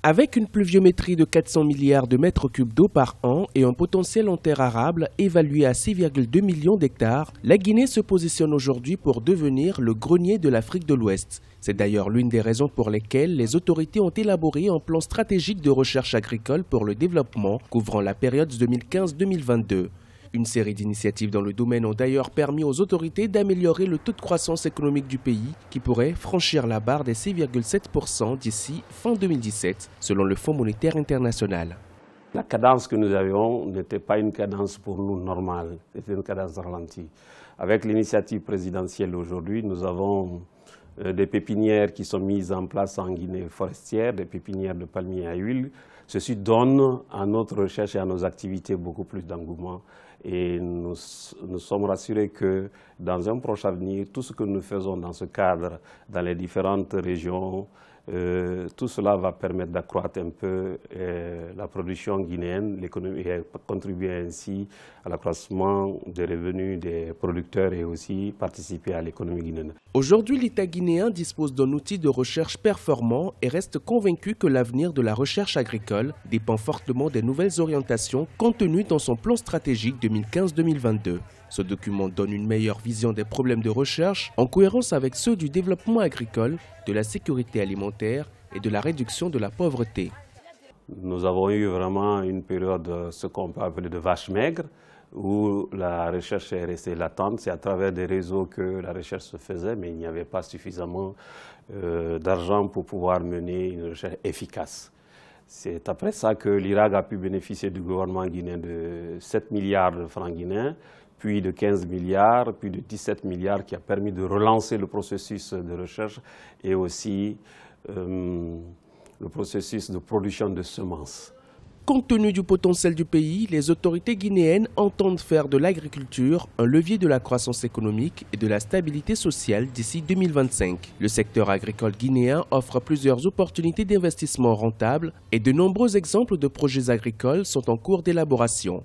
Avec une pluviométrie de 400 milliards de mètres cubes d'eau par an et un potentiel en terre arable évalué à 6,2 millions d'hectares, la Guinée se positionne aujourd'hui pour devenir le grenier de l'Afrique de l'Ouest. C'est d'ailleurs l'une des raisons pour lesquelles les autorités ont élaboré un plan stratégique de recherche agricole pour le développement couvrant la période 2015-2022. Une série d'initiatives dans le domaine ont d'ailleurs permis aux autorités d'améliorer le taux de croissance économique du pays qui pourrait franchir la barre des 6,7% d'ici fin 2017, selon le Fonds monétaire international. La cadence que nous avions n'était pas une cadence pour nous normale, c'était une cadence ralentie. Avec l'initiative présidentielle aujourd'hui, nous avons des pépinières qui sont mises en place en Guinée forestière, des pépinières de palmiers à huile. Ceci donne à notre recherche et à nos activités beaucoup plus d'engouement. Et nous sommes rassurés que dans un proche avenir, tout ce que nous faisons dans ce cadre, dans les différentes régions, tout cela va permettre d'accroître un peu la production guinéenne, l'économie, et contribuer ainsi à l'accroissement des revenus des producteurs et aussi participer à l'économie guinéenne. Aujourd'hui, l'État guinéen dispose d'un outil de recherche performant et reste convaincu que l'avenir de la recherche agricole dépend fortement des nouvelles orientations contenues dans son plan stratégique 2015-2022. Ce document donne une meilleure vision des problèmes de recherche en cohérence avec ceux du développement agricole, de la sécurité alimentaire et de la réduction de la pauvreté. Nous avons eu vraiment une période, ce qu'on peut appeler de vache maigre, où la recherche est restée latente. C'est à travers des réseaux que la recherche se faisait, mais il n'y avait pas suffisamment d'argent pour pouvoir mener une recherche efficace. C'est après ça que l'IRAG a pu bénéficier du gouvernement guinéen de 7 milliards de francs guinéens, puis de 15 milliards, puis de 17 milliards qui a permis de relancer le processus de recherche et aussi le processus de production de semences. Compte tenu du potentiel du pays, les autorités guinéennes entendent faire de l'agriculture un levier de la croissance économique et de la stabilité sociale d'ici 2025. Le secteur agricole guinéen offre plusieurs opportunités d'investissement rentables et de nombreux exemples de projets agricoles sont en cours d'élaboration.